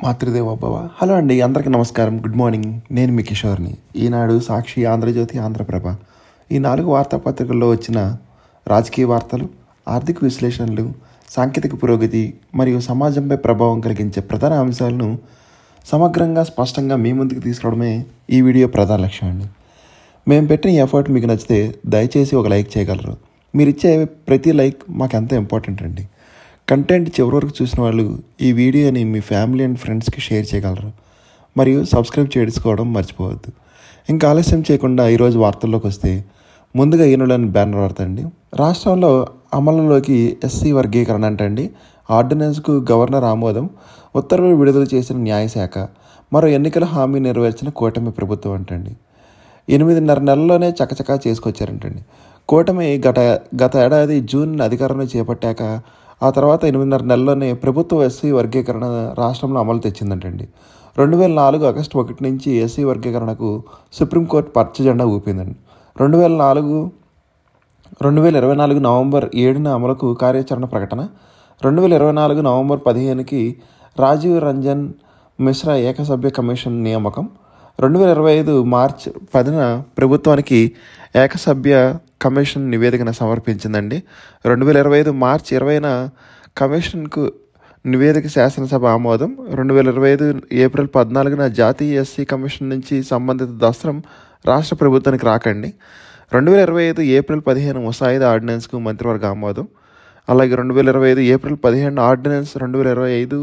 Matrudevobhava. Hello అండి, అందరికీ నమస్కారం. Good morning. నేను మీ కిషోర్ని. ఈనాడు, సాక్షి, ఆంధ్రజ్యోతి, ఆంధ్రప్రభ ఈ 4 వార్తాపత్రికల్లో వచ్చిన రాజకీయ వార్తలు, ఆర్థిక విశ్లేషణలు, సాంకేతిక పురోగతి మరియు సమాజంపై ప్రభావం కలిగించే ప్రధాన అంశాలను సమగ్రంగా, స్పష్టంగా మీ ముందుకు తీసుకురావడమే ఈ వీడియో ప్రధాన లక్ష్యం అండి. మేము పెట్టిన ఎఫర్ట్ మీకు నచ్చితే దయచేసి ఒక లైక్ చేయగలరు. మీరు ఇచ్చే ప్రతి లైక్ మాకు ఎంతో ఇంపార్టెంట్ అండి. కంటెంట్ చివరి వరకు చూసిన వాళ్ళు ఈ వీడియోని మీ ఫ్యామిలీ అండ్ ఫ్రెండ్స్కి షేర్ చేయగలరు మరియు సబ్స్క్రైబ్ చేసుకోవడం మర్చిపోవద్దు. ఇంకా ఆలస్యం చేయకుండా ఈరోజు వార్తల్లోకి వస్తే, ముందుగా ఈనాడులోని బ్యానర్ వార్త అండి. రాష్ట్రంలో అమలులోకి ఎస్సీ వర్గీకరణ అంటండి. ఆర్డినెన్స్కు గవర్నర్ ఆమోదం, ఉత్తర్వులు విడుదల చేసిన న్యాయశాఖ, మరో ఎన్నికల హామీ నెరవేర్చిన కూటమి ప్రభుత్వం అంటండి. 8.5 నెలల్లోనే చకచకా చేసుకొచ్చారంటండి. కూటమి గత ఏడాది జూన్ అధికారంలో చేపట్టాక ఆ తర్వాత 8.5 నెలల్లోనే ప్రభుత్వ ఎస్సీ వర్గీకరణ రాష్ట్రంలో అమలు తెచ్చిందంటండి. 2004 ఆగస్టు 1 నుంచి ఎస్సీ వర్గీకరణకు సుప్రీంకోర్టు పచ్చ జెండా ఊపిందండి. 2024 నవంబర్ 7న అమలుకు కార్యాచరణ ప్రకటన, 2024 నవంబర్ 15కి రాజీవ్ రంజన్ మిశ్రా ఏకసభ్య కమిషన్ నియామకం, 2025 మార్చి 10న ప్రభుత్వానికి ఏకసభ్య కమిషన్ నివేదికను సమర్పించిందండి. 2025 మార్చి 20న కమిషన్కు నివేదిక శాసనసభ ఆమోదం. 2025 ఏప్రిల్ 14న జాతీయ ఎస్సీ కమిషన్ నుంచి సంబంధిత దస్త్రం రాష్ట్ర ప్రభుత్వానికి రాకండి. 2025 ఏప్రిల్ 15 ముసాయిదా ఆర్డినెన్స్కు మంత్రివర్గ ఆమోదం. అలాగే 2025 ఏప్రిల్ 15 ఆర్డినెన్స్, 2025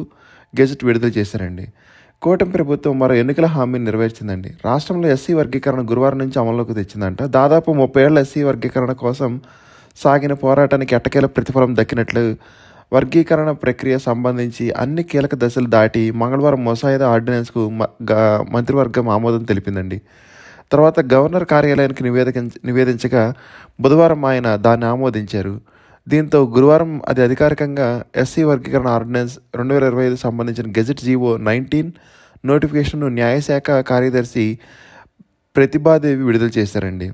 గెజెట్ విడుదల చేశారండి. కూటమి ప్రభుత్వం మరో ఎన్నికల హామీని నెరవేర్చిందండి. రాష్ట్రంలో ఎస్సీ వర్గీకరణ గురువారం నుంచి అమల్లోకి తెచ్చిందంట. దాదాపు 30 ఏళ్ల ఎస్సీ వర్గీకరణ కోసం సాగిన పోరాటానికి ఎట్టకేల ప్రతిఫలం దక్కినట్లు వర్గీకరణ ప్రక్రియ సంబంధించి అన్ని కీలక దశలు దాటి మంగళవారం ముసాయిదా ఆర్డినెన్స్కు మంత్రివర్గం ఆమోదం తెలిపిందండి. తర్వాత గవర్నర్ కార్యాలయానికి నివేదించగా బుధవారం ఆయన దాన్ని ఆమోదించారు. దీంతో గురువారం అది అధికారికంగా ఎస్సీ వర్గీకరణ ఆర్డినెన్స్ 2025 సంబంధించిన గెజెట్ జీవో 19 నోటిఫికేషన్ను న్యాయశాఖ కార్యదర్శి ప్రతిభాదేవి విడుదల చేశారండి.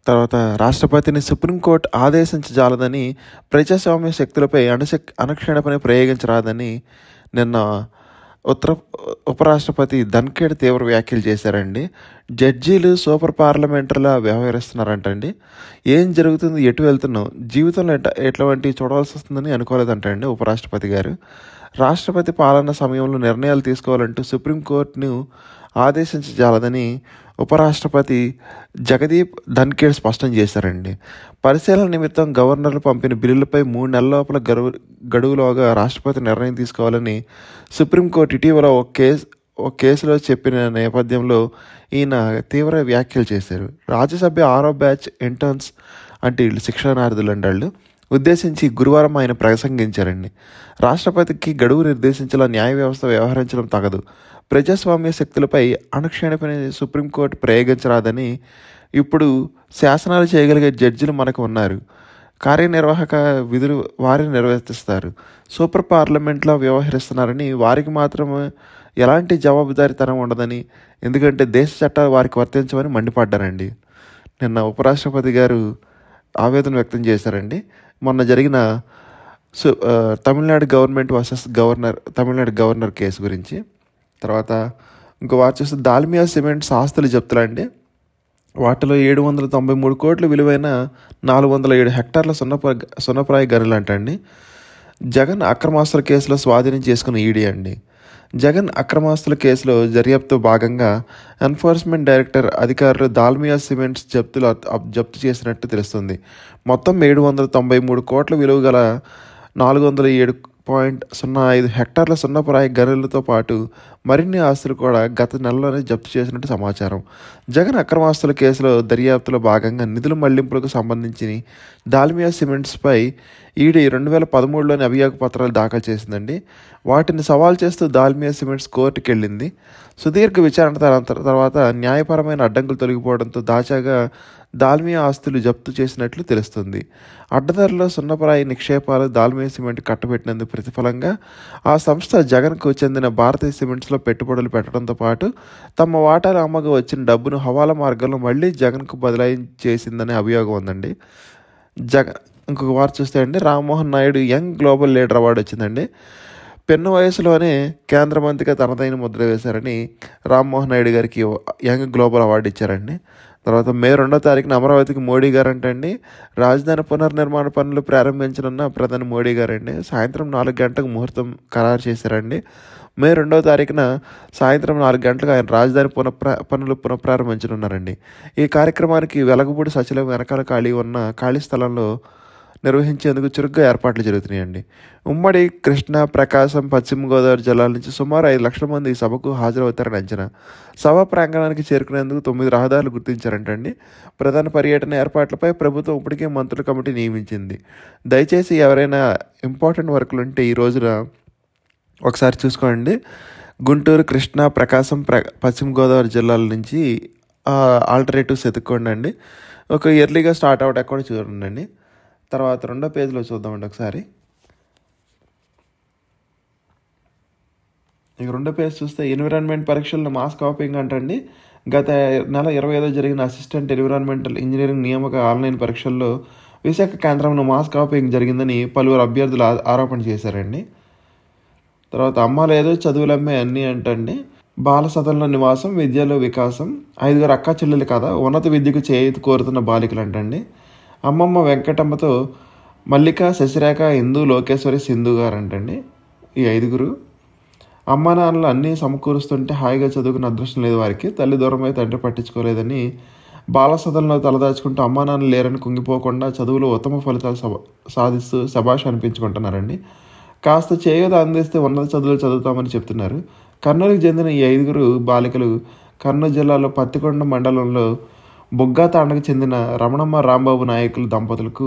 తర్వాత రాష్ట్రపతిని సుప్రీంకోర్టు ఆదేశించజాలదని, ప్రజాస్వామ్య శక్తులపై అనుక్షేపణ ప్రయోగించరాదని నిన్న ఉపరాష్ట్రపతి ధన్ఖేడ్ తీవ్ర వ్యాఖ్యలు చేశారండి. జడ్జీలు సూపర్ పార్లమెంటరీలా వ్యవహరిస్తున్నారంటండి. ఏం జరుగుతుంది, ఎటు వెళ్తున్నాం, జీవితంలో ఎట్లాంటి చూడవలసి వస్తుందని అనుకోలేదంటండి ఉపరాష్ట్రపతి గారు. రాష్ట్రపతి పాలన సమయంలో నిర్ణయాలు తీసుకోవాలంటూ సుప్రీంకోర్టును ఆదేశించజాలదని ఉపరాష్ట్రపతి జగదీప్ ధన్ఖేడ్ స్పష్టం చేశారండి. పరిశీలన నిమిత్తం గవర్నర్లు పంపిన బిల్లులపై 3 నెలల లోపల గడువులోగా రాష్ట్రపతి నిర్ణయం తీసుకోవాలని సుప్రీంకోర్టు ఇటీవల ఒక కేసులో చెప్పిన నేపథ్యంలో ఈయన తీవ్ర వ్యాఖ్యలు చేశారు. రాజ్యసభ 6వ బ్యాచ్ ఇంటర్న్స్ అంటే వీళ్ళు శిక్షణార్థులు వాళ్ళు ఉద్దేశించి గురువారం ఆయన ప్రసంగించారండి. రాష్ట్రపతికి గడువు నిర్దేశించేలా న్యాయ వ్యవస్థ వ్యవహరించడం తగదు, ప్రజాస్వామ్య శక్తులపై అనుక్షేపణ సుప్రీంకోర్టు ప్రయోగించరాదని, ఇప్పుడు శాసనాలు చేయగలిగే జడ్జిలు మనకు ఉన్నారు, కార్యనిర్వాహక విధులు వారిని నిర్వర్తిస్తారు, సూపర్ పార్లమెంట్లో వ్యవహరిస్తున్నారని, వారికి మాత్రమే ఎలాంటి జవాబుదారీతనం ఉండదని, ఎందుకంటే దేశ చట్టాలు వారికి వర్తించమని మండిపడ్డారండి. నిన్న ఉపరాష్ట్రపతి గారు ఆవేదన వ్యక్తం చేశారండి. మొన్న జరిగిన Tamil Nadu government versus Tamil Nadu governor case గురించి. తర్వాత ఇంకో వారు చూస్తే దాల్మియా సిమెంట్స్ ఆస్తులు జప్తులండి. వాటిలో 793 కోట్ల విలువైన 407 హెక్టార్ల సున్నప్రాయ గనులు అంటండి. జగన్ అక్రమాస్తుల కేసులో స్వాధీనం చేసుకున్న ఈడీ అండి. జగన్ అక్రమాస్తుల కేసులో దర్యాప్తు భాగంగా ఎన్ఫోర్స్మెంట్ డైరెక్టర్ అధికారులు దాల్మియా సిమెంట్స్ జప్తు చేసినట్టు తెలుస్తుంది. మొత్తం 793 కోట్ల విలువ గల 407.05 హెక్టార్ల సున్నప్రాయ గనులతో పాటు మరిన్ని ఆస్తులు కూడా గత నెలలోనే జప్తు చేసినట్టు సమాచారం. జగన్ అక్రమాస్తుల కేసులో దర్యాప్తులో భాగంగా నిధుల మళ్లింపులకు సంబంధించి దాల్మియా సిమెంట్స్పై ఈడీ 2013లోని అభియోగ పత్రాలు దాఖలు చేసిందండి. వాటిని సవాల్ చేస్తూ దాల్మియా సిమెంట్స్ కోర్టుకు వెళ్ళింది. సుదీర్ఘ విచారణ తర్వాత న్యాయపరమైన అడ్డంకులు తొలగిపోవడంతో దాచాగా దాల్మియా ఆస్తులు జప్తు చేసినట్లు తెలుస్తుంది. అడ్డదారులో సున్నప్రాయ నిక్షేపాలు దాల్మియా సిమెంట్ కట్టబెట్టినందుకు ప్రతిఫలంగా ఆ సంస్థ జగన్కు చెందిన భారతీయ సిమెంట్స్లో పెట్టుబడులు పెట్టడంతో పాటు తమ వాటాలు అమ్మగా వచ్చిన డబ్బును హవాలా మార్గంలో మళ్లీ జగన్కు బదిలీ చేసిందనే అభియోగం ఉందండి. ఇంకొక వారు చూస్తే అండి, Rammohan Naidu young global leader award వచ్చిందండి. పిన్న వయసులోనే కేంద్ర మంత్రిగా తనదైన ముద్ర వేశారని రామ్మోహన్ నాయుడు గారికి యంగ్ గ్లోబల్ అవార్డు ఇచ్చారండి. తర్వాత మే 2వ తారీఖున అమరావతికి మోడీ గారు అంటండి రాజధాని పునర్నిర్మాణ పనులు ప్రారంభించనున్న ప్రధాని మోడీ గారండి సాయంత్రం 4 గంటలకు ముహూర్తం ఖరారు చేశారండి. మే 2వ తారీఖున సాయంత్రం 4 గంటలకు ఆయన రాజధాని పనులు పునఃప్రారంభించనున్నారండి. ఈ కార్యక్రమానికి వెలగపూడి సచివాలయం వెనకాల ఖాళీ స్థలంలో నిర్వహించేందుకు చురుగ్గా ఏర్పాట్లు జరుగుతున్నాయండి. ఉమ్మడి కృష్ణా, ప్రకాశం, పశ్చిమ గోదావరి జిల్లాల నుంచి సుమారు 5 లక్షల మంది ఈ సభకు హాజరవుతారని అంచనా. సభ ప్రాంగణానికి చేరుకునేందుకు 9 రహదారులు గుర్తించారంటండి. ప్రధాన పర్యటన ఏర్పాట్లపై ప్రభుత్వం ఇప్పటికే మంత్రుల కమిటీ నియమించింది. దయచేసి ఎవరైనా ఇంపార్టెంట్ వర్కులు ఉంటే ఈ రోజున ఒకసారి చూసుకోండి. గుంటూరు, కృష్ణా, ప్రకాశం, పశ్చిమ గోదావరి జిల్లాల నుంచి ఆల్టర్నేటివ్స్ ఎత్తుక్కోండి అండి. ఒక ఇయర్లీగా స్టార్ట్ అవుట్ ఎక్కడ చూడండి. తర్వాత 2వ పేజీలో చూద్దామండి ఒకసారి. ఇక 2వ పేజ్ చూస్తే ఎన్విరాన్మెంట్ పరీక్షలను మాస్ కాపింగ్ అంటండి. గత నెల 25వ జరిగిన అసిస్టెంట్ ఎన్విరాన్మెంటల్ ఇంజనీరింగ్ నియామక ఆన్లైన్ పరీక్షల్లో విశాఖ కేంద్రంలో మాస్ కాపింగ్ జరిగిందని పలువురు అభ్యర్థులు ఆరోపణ చేశారండి. తర్వాత అమ్మ లేదు చదువులమ్మే అన్నీ అంటండి. బాల సదనంలో నివాసం, విద్యలో వికాసం, 5 అక్క చెల్లెలు కథ, ఉన్నత విద్యకు చేయూత కోరుతున్న బాలికలు అంటండి. అమ్మమ్మ వెంకటమ్మతో మల్లిక, శశిరేఖ, ఇందు, లోకేశ్వరి, సింధు గారు అంటండి. ఈ 5 అమ్మ నాన్నలు అన్నీ సమకూరుస్తుంటే హాయిగా చదువుకున్న అదృష్టం లేదు వారికి. తల్లి దూరమై తండ్రి పట్టించుకోలేదని బాల సదనంలో తలదాచుకుంటూ అమ్మా నాన్నలు లేరని కుంగిపోకుండా చదువులో ఉత్తమ ఫలితాలు సాధిస్తూ శభాష్ అనిపించుకుంటున్నారండి. కాస్త చేయూత అందిస్తే ఉన్నత చదువులు చదువుతామని చెప్తున్నారు. కర్నూలుకి చెందిన ఈ 5 బాలికలు కర్నూలు జిల్లాలో పత్తికొండ మండలంలో బొగ్గాతాండకు చెందిన రమణమ్మ, రాంబాబు నాయకులు దంపతులకు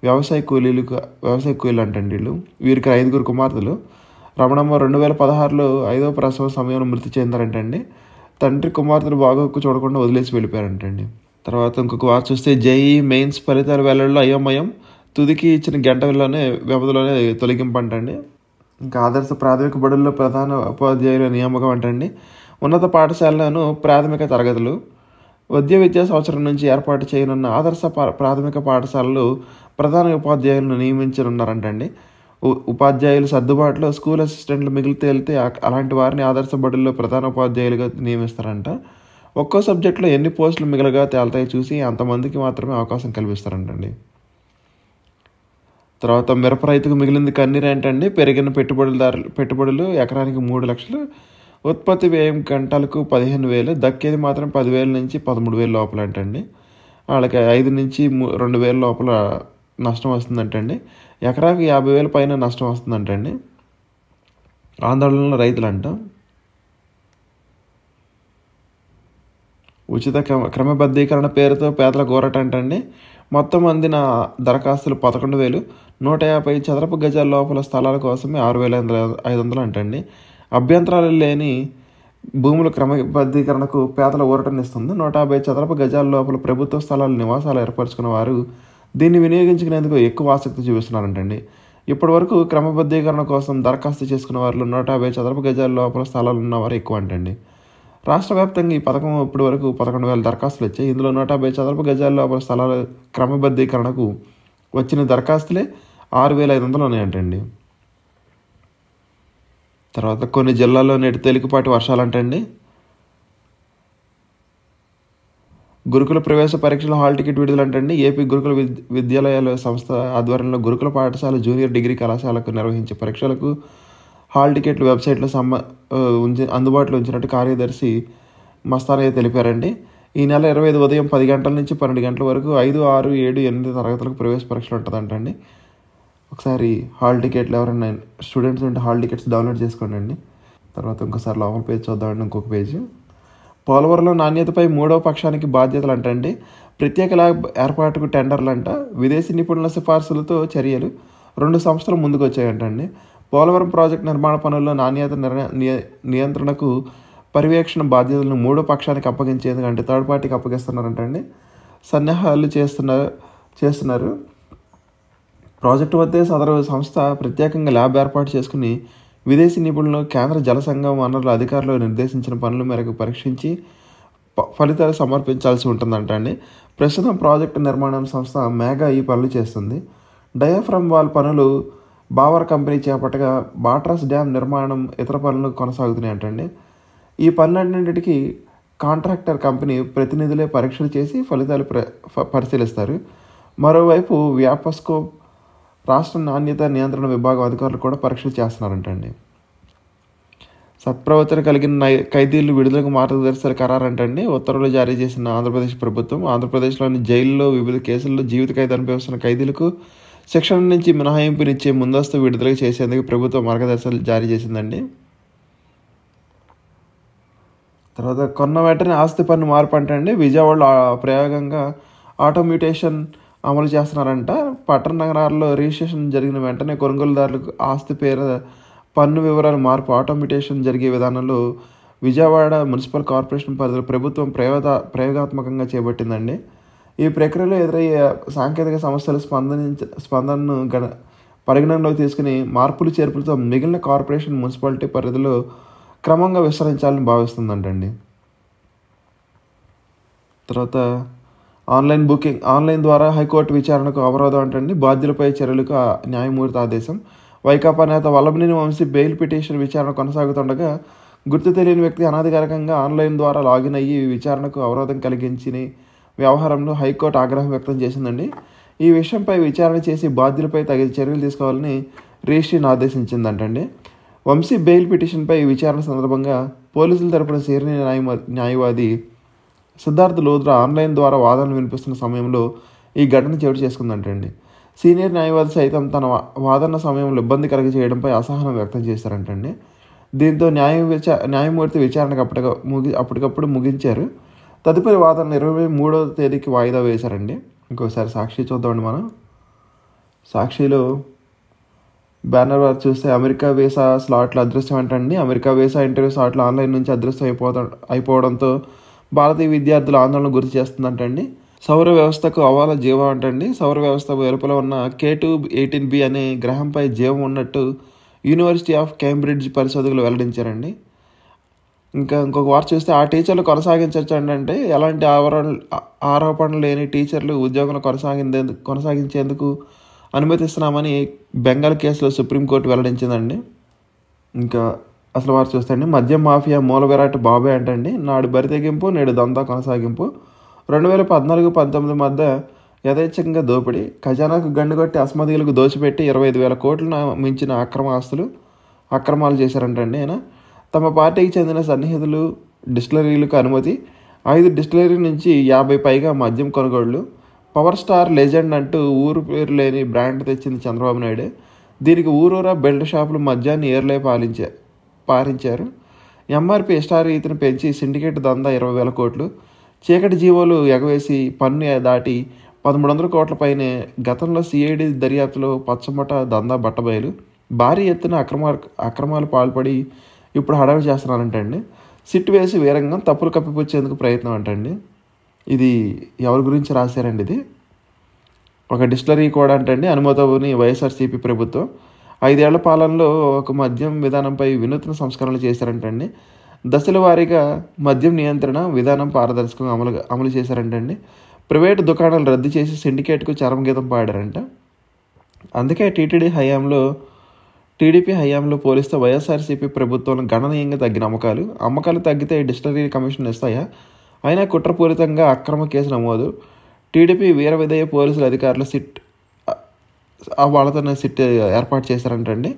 వ్యవసాయ కూలీలు అంటండి వీళ్ళు. వీరికి 5 కుమార్తెలు. రమణమ్మ 2016లో 5వ ప్రసవ సమయంలో మృతి చెందారంటండి. తండ్రి కుమార్తెలు బాగోకు చూడకుండా వదిలేసి వెళ్ళిపోయారంటండి. తర్వాత ఇంకొక వార్త చూస్తే జేఈ మెయిన్స్ ఫలితాల వేళల్లో అయోమయం, తుదికి ఇచ్చిన గంట వ్యవధిలోనే తొలగింపు అంటండి. ఇంకా ఆదర్శ ప్రాథమిక బడుల్లో ప్రధాన ఉపాధ్యాయుల నియామకం అంటండి. ఉన్నత పాఠశాలలను ప్రాథమిక తరగతులు విద్యా సంవత్సరం నుంచి ఏర్పాటు చేయనున్న ఆదర్శ ప్రాథమిక పాఠశాలలు ప్రధాన ఉపాధ్యాయులను నియమించనున్నారంటండి. ఉపాధ్యాయులు సర్దుబాటులో స్కూల్ అసిస్టెంట్లు మిగిలితే వెళ్తే అలాంటి వారిని ఆదర్శ బడుల్లో ప్రధాన ఉపాధ్యాయులుగా నియమిస్తారంట. ఒక్కో సబ్జెక్టులో ఎన్ని పోస్టులు మిగలగా తేల్తాయి చూసి అంతమందికి మాత్రమే అవకాశం కల్పిస్తారంటండి. తర్వాత మిరప రైతుకు మిగిలింది కన్నీరు ఏంటండి. పెరిగిన పెట్టుబడులు ఎకరానికి 3 లక్షలు, ఉత్పత్తి వ్యయం గంటలకు 15,000, దక్కేది మాత్రం 10,000 నుంచి 13,000 లోపల అంటండి. వాళ్ళకి 5 నుంచి 2,000 లోపల నష్టం వస్తుందంటండి. ఎకరాకి 50,000 పైన నష్టం వస్తుందంటండి. ఆందోళనలో రైతులంట. ఉచిత క్రమబద్ధీకరణ పేరుతో పేదల గోరటంటండి. మొత్తం అందిన దరఖాస్తులు 11,000, 150 చదరపు గజాల లోపల స్థలాల కోసమే 6,500 అంటండి. అభ్యంతరాలు లేని భూముల క్రమబద్ధీకరణకు పేదల ఊరటనిస్తుంది. 150 చదరపు గజాల లోపల ప్రభుత్వ స్థలాలు నివాసాలు ఏర్పరచుకున్న వారు దీన్ని వినియోగించుకునేందుకు ఎక్కువ ఆసక్తి చూపిస్తున్నారంటండి. ఇప్పటి వరకు క్రమబద్ధీకరణ కోసం దరఖాస్తు చేసుకున్న వారిలో 150 చదరపు గజాల లోపల స్థలాలు ఉన్నవారు ఎక్కువ అంటండి. రాష్ట్ర వ్యాప్తంగా ఈ పథకం ఇప్పటి వరకు 11,000 దరఖాస్తులు వచ్చాయి. ఇందులో 150 చదరపు గజాల లోపల స్థలాల క్రమబద్ధీకరణకు వచ్చిన దరఖాస్తులే 6,500 ఉన్నాయంటండి. తర్వాత కొన్ని జిల్లాల్లో నేటి తేలికపాటి వర్షాలంటండి. గురుకుల ప్రవేశ పరీక్షల హాల్ టికెట్ విడుదలంటండి. ఏపీ గురుకుల విద్యాలయాల సంస్థ ఆధ్వర్యంలో గురుకుల పాఠశాల, జూనియర్ డిగ్రీ కళాశాలకు నిర్వహించే పరీక్షలకు హాల్ టికెట్లు వెబ్సైట్లో అందుబాటులో ఉంచినట్టు కార్యదర్శి మస్తానయ్య తెలిపారండి. ఈ నెల 25 ఉదయం 10 గంటల నుంచి 12 గంటల వరకు 5, 6, 7, 8 తరగతులకు ప్రవేశ పరీక్షలు ఉంటుందంటండి. ఒకసారి హాల్ టికెట్లు ఎవరైనా స్టూడెంట్స్ ఉంటే హాల్ టికెట్స్ డౌన్లోడ్ చేసుకోండి. తర్వాత ఇంకోసారి లోపల పేజ్ చూద్దామండి. ఇంకొక పేజీ పోలవరంలో నాణ్యతపై 3వ పక్షానికి బాధ్యతలు అంటండి. ప్రత్యేక ల్యాబ్ ఏర్పాటుకు టెండర్లు అంట. విదేశీ నిపుణుల సిఫార్సులతో చర్యలు 2 సంస్థలు ముందుకు వచ్చాయంటండి. పోలవరం ప్రాజెక్టు నిర్మాణ పనుల్లో నాణ్యత నియంత్రణకు పర్యవేక్షణ బాధ్యతలను 3వ పక్షానికి అప్పగించేందుకు అంటే థర్డ్ పార్టీకి అప్పగిస్తున్నారంటండి. సన్నాహాలు చేస్తున్నారు. ప్రాజెక్టు వద్దే సదరు సంస్థ ప్రత్యేకంగా ల్యాబ్ ఏర్పాటు చేసుకుని విదేశీ నిపుణులు కేంద్ర జల సంఘం వనరుల అధికారులు నిర్దేశించిన పనుల మేరకు పరీక్షించి ఫలితాలు సమర్పించాల్సి ఉంటుందంటండి. ప్రస్తుతం ప్రాజెక్టు నిర్మాణం సంస్థ మేఘా ఈ పనులు చేస్తుంది. డయాఫ్రమ్ వాల్ పనులు బావర్ కంపెనీ చేపట్టగా బాట్రస్ డ్యామ్ నిర్మాణం ఇతర పనులు కొనసాగుతున్నాయంటండి. ఈ పనులన్నింటికి కాంట్రాక్టర్ కంపెనీ ప్రతినిధులే పరీక్షలు చేసి ఫలితాలు పరిశీలిస్తారు. మరోవైపు వ్యాపస్కోప్ రాష్ట్ర నాణ్యత నియంత్రణ విభాగం అధికారులు కూడా పరీక్షలు చేస్తున్నారంటండి. సత్ప్రవర్తన కలిగిన ఖైదీలు విడుదలకు మార్గదర్శకాలు ఖరారంటండి. ఉత్తర్వులు జారీ చేసిన ఆంధ్రప్రదేశ్ ప్రభుత్వం ఆంధ్రప్రదేశ్లోని జైల్లో వివిధ కేసుల్లో జీవిత ఖైదు అనుభవిస్తున్న ఖైదీలకు శిక్షణ నుంచి మినహాయింపునిచ్చే ముందస్తు విడుదల చేసేందుకు ప్రభుత్వం మార్గదర్శకాలు జారీ చేసిందండి. తర్వాత కొన్న వెంటనే ఆస్తి పన్ను మార్పు అంటండి. విజయవాడలో ప్రయోగంగా ఆటోమ్యూటేషన్ అమలు చేస్తున్నారంట. పట్టణ నగరాల్లో రిజిస్ట్రేషన్ జరిగిన వెంటనే కొనుగోలుదారులకు ఆస్తి పేరు పన్ను వివరాల మార్పు ఆటోమేటేషన్ జరిగే విధానంలో విజయవాడ మున్సిపల్ కార్పొరేషన్ పరిధిలో ప్రభుత్వం ప్రయోగాత్మకంగా చేపట్టిందండి. ఈ ప్రక్రియలో ఎదురయ్యే సాంకేతిక సమస్యల స్పందనను పరిగణనలోకి తీసుకుని మార్పులు చేర్పులతో మిగిలిన కార్పొరేషన్ మున్సిపాలిటీ పరిధిలో క్రమంగా విస్తరించాలని భావిస్తుందంటండి. తర్వాత ఆన్లైన్ ద్వారా హైకోర్టు విచారణకు అవరోధం అంటండి. బాధ్యులపై చర్యలకు న్యాయమూర్తి ఆదేశం. వైకాపా నేత వల్లభనేని వంశీ బెయిల్ పిటిషన్ విచారణ కొనసాగుతుండగా గుర్తు తెలియని వ్యక్తి అనాధికారికంగా ఆన్లైన్ ద్వారా లాగిన్ అయ్యి విచారణకు అవరోధం కలిగించిన వ్యవహారంలో హైకోర్టు ఆగ్రహం వ్యక్తం చేసిందండి. ఈ విషయంపై విచారణ చేసి బాధ్యులపై తగిన చర్యలు తీసుకోవాలని రిజిస్ట్రీని ఆదేశించిందంటండి. వంశీ బెయిల్ పిటిషన్పై విచారణ సందర్భంగా పోలీసుల తరపున సీనియర్ న్యాయవాది సిద్ధార్థ్ లోద్రా ఆన్లైన్ ద్వారా వాదనలు వినిపిస్తున్న సమయంలో ఈ ఘటన చోటు చేసుకుందంటండి. సీనియర్ న్యాయవాది సైతం తన వాదన సమయంలో ఇబ్బంది కలిగ చేయడంపై అసహనం వ్యక్తం చేశారంటండి. దీంతో న్యాయమూర్తి విచారణకు అప్పటికప్పుడు ముగించారు. తదుపరి వాదన 23వ తేదీకి వాయిదా వేశారండి. ఇంకోసారి సాక్షి చూద్దామండి. మనం సాక్షిలో బ్యానర్ వారు చూస్తే అమెరికా వీసా స్లాట్లు అదృశ్యం అంటండి. అమెరికా వీసా ఇంటర్వ్యూ స్లాట్లు ఆన్లైన్ నుంచి అదృశ్యం అయిపోవడంతో భారతీయ విద్యార్థుల ఆందోళన గురి చేస్తుందంటండి. సౌర వ్యవస్థకు అవాల జీవం అంటండి. సౌర వ్యవస్థ వెలుపల ఉన్న K2-18b అనే గ్రహంపై జీవం ఉన్నట్టు యూనివర్సిటీ ఆఫ్ కేంబ్రిడ్జ్ పరిశోధకులు వెల్లడించారండి. ఇంకొక వార్త చూస్తే ఆ టీచర్లు కొనసాగించవచ్చు అంటే ఎలాంటి ఆరోపణలు లేని టీచర్లు ఉద్యోగం కొనసాగించేందుకు అనుమతిస్తున్నామని బెంగాల్ కేసులో సుప్రీంకోర్టు వెల్లడించిందండి. ఇంకా అసలు వారు చూస్తే అండి మద్యం మాఫియా మూల విరాట్ బాబే అంటండి. నాడు బరితెగింపు నేడు దందా కొనసాగింపు. 2014-19 మధ్య యథేచ్ఛంగా దోపిడీ, ఖజానాకు గండుగొట్టి అస్మదీయులకు దోచిపెట్టి 25,000 కోట్లను మించిన అక్రమాలు చేశారంటండి. ఆయన తమ పార్టీకి చెందిన సన్నిహితులు డిస్టిలరీలకు అనుమతి, 5 డిస్టిలరీ నుంచి 50 పైగా మద్యం కొనుగోళ్లు, పవర్ స్టార్ లెజెండ్ అంటూ ఊరు పేరు లేని బ్రాండ్ తెచ్చింది చంద్రబాబు నాయుడు. దీనికి ఊరూరా బెల్ట్ షాపులు మద్యాన్ని ఏర్లే పారించారు. ఎంఆర్పీ ఇష్టారీతిని పెంచి సిండికేట్ దందా 20,000 కోట్లు, చీకటి జీవోలు ఎగవేసి పన్ను దాటి 1,300 కోట్ల పైనే. గతంలో సిఐడి దర్యాప్తులో పచ్చమట దందా బట్టబయలు, భారీ ఎత్తున అక్రమాలు పాల్పడి ఇప్పుడు హడావి చేస్తున్నారంటండి. సిట్ వేసి వీరంగం తప్పులు కప్పిపుచ్చేందుకు ప్రయత్నం అంటండి. ఇది ఎవరి గురించి రాశారండి? ఇది ఒక డిస్టిలరీ కూడా అంటండి. అనుమతిని వైఎస్ఆర్సీపీ ప్రభుత్వం 5 ఏళ్ల పాలనలో ఒక మద్యం విధానంపై వినూత్న సంస్కరణలు చేశారంటండి. దశల వారీగా మద్యం నియంత్రణ విధానం పారదర్శకంగా అమలు చేశారంటండి. ప్రైవేటు దుకాణాలు రద్దు చేసి సిండికేట్కు చరమగీతం పాడారంట. అందుకే టీడీపీ హయాంలో పోలిస్తే వైఎస్ఆర్సీపీ ప్రభుత్వంలో గణనీయంగా తగ్గిన అమ్మకాలు తగ్గితే డిస్టిలరీ కమిషన్ ఇస్తాయా? అయినా కుట్రపూరితంగా అక్రమ కేసు నమోదు. టీడీపీ వీర విధేయ పోలీసుల అధికారులు వాళ్ళతోనే సిట్ ఏర్పాటు చేశారంటండి.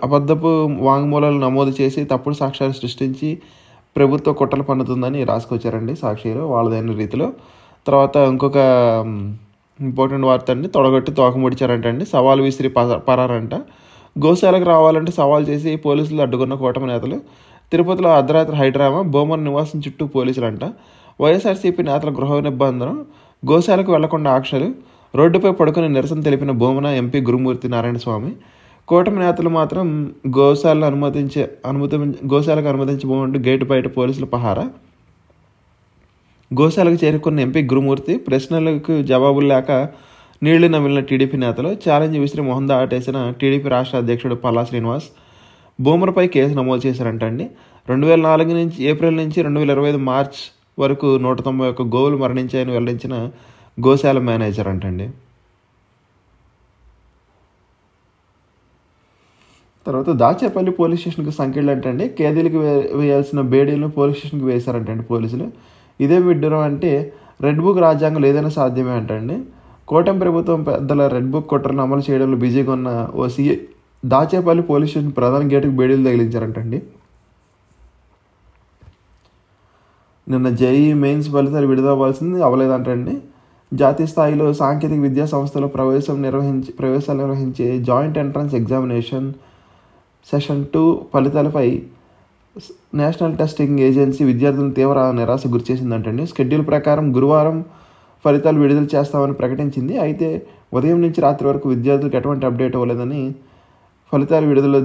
అబద్ధపు వాంగ్మూలాలు నమోదు చేసి తప్పుడు సాక్ష్యాలు సృష్టించి ప్రభుత్వ కుట్రలు పన్నుతుందని రాసుకొచ్చారండి సాక్షిలో వాళ్ళదైన రీతిలో. తర్వాత ఇంకొక ఇంపార్టెంట్ వార్త అండి, తొడగొట్టి తోకముడిచారంటండి. సవాల్ విసిరి పరారంట. గోశాలకు రావాలంటే సవాల్ చేసి పోలీసులు అడ్డుకున్న కూటమి నేతలు. తిరుపతిలో అర్ధరాత్రి హైడ్రామా, బొమ్మన్ నివాసం చుట్టూ పోలీసులంట. వైఎస్ఆర్సీపీ నేతల గృహ నిబంధన, గోశాలకు వెళ్లకుండా ఆంక్షలు, రోడ్డుపై పడుకుని నిరసన తెలిపిన భూమన ఎంపీ గురుమూర్తి నారాయణస్వామి. కూటమి నేతలు మాత్రం గోశాలకు అనుమతించబోంటూ గేటు బయట పోలీసుల పహారా. గోశాలకు చేరుకున్న ఎంపీ గురుమూర్తి ప్రశ్నలకు జవాబులు లేక నీళ్లు నమిలిన టీడీపీ నేతలు. ఛాలెంజ్ విసిరి మొహందా ఆటేసిన టీడీపీ రాష్ట్ర అధ్యక్షుడు పల్లా శ్రీనివాస్. భూమరపై కేసు నమోదు చేశారంటండి. 2004 నుంచి ఏప్రిల్ నుంచి 2025 మార్చ్ వరకు 191 గోవులు మరణించాయని వెల్లడించిన గోశాల మేనేజర్ అంటండి. తర్వాత దాచేపల్లి పోలీస్ స్టేషన్కి సంఖ్యలు అంటే ఖైదీలకు వేయాల్సిన బేడీలను పోలీస్ స్టేషన్కి వేశారంటండి పోలీసులు. ఇదే విడ్డూరం అంటే రెడ్ బుక్ రాజ్యాంగంలో ఏదైనా సాధ్యమే అంటండి. కూటమి ప్రభుత్వం పెద్దల రెడ్ బుక్ కుట్రను అమలు చేయడంలో బిజీగా ఉన్న ఓ సీఐ దాచేపల్లి పోలీస్ స్టేషన్ ప్రధాన గేటుకు బేడీలు తగిలించారంటండి. నిన్న జేఈ మెయిన్స్ ఫలితాలు విడుదలవ్వాల్సింది అవ్వలేదంటండి. జాతీయ స్థాయిలో సాంకేతిక విద్యా సంస్థలో ప్రవేశాలు నిర్వహించే జాయింట్ ఎంట్రన్స్ ఎగ్జామినేషన్ సెషన్ 2 ఫలితాలపై నేషనల్ టెస్టింగ్ ఏజెన్సీ విద్యార్థులను తీవ్ర నిరాశ గురిచేసిందంటండి. షెడ్యూల్ ప్రకారం గురువారం ఫలితాలు విడుదల చేస్తామని ప్రకటించింది. అయితే ఉదయం నుంచి రాత్రి వరకు విద్యార్థులకు ఎటువంటి అప్డేట్ ఇవ్వలేదని ఫలితాలు విడుదల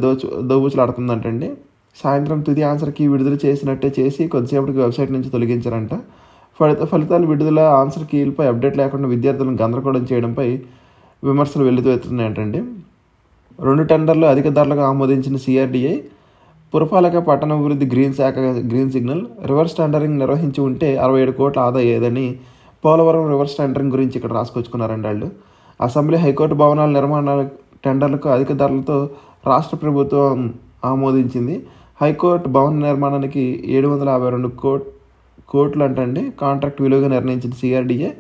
దోబూచులాడుతుందంటండి. సాయంత్రం తుది ఆన్సర్ కీ విడుదల చేసినట్టే చేసి కొద్దిసేపటికి వెబ్సైట్ నుంచి తొలగించారంట. ఫలితాలు విడుదల ఆన్సర్ కీలపై అప్డేట్ లేకుండా విద్యార్థులను గందరగోళం చేయడంపై విమర్శలు వెల్లువెత్తుతున్నాయంటండి. 2 టెండర్లు అధిక ధరలకు ఆమోదించిన సిఆర్డీఏ పురపాలక పట్టణాభివృద్ధి గ్రీన్ సిగ్నల్ రివర్స్ టెండరింగ్ నిర్వహించి ఉంటే 67 కోట్ల ఆదా అయ్యేదని పోలవరం రివర్స్ టెండరింగ్ గురించి ఇక్కడ రాసుకొచ్చుకున్నారండి వాళ్ళు. అసెంబ్లీ హైకోర్టు భవనాల నిర్మాణాల టెండర్లకు అధిక ధరలతో రాష్ట్ర ప్రభుత్వం ఆమోదించింది. హైకోర్టు భవన నిర్మాణానికి 752 కోట్లు అంటండి కాంట్రాక్ట్ విలువగా నిర్ణయించిన సిఆర్డీఏ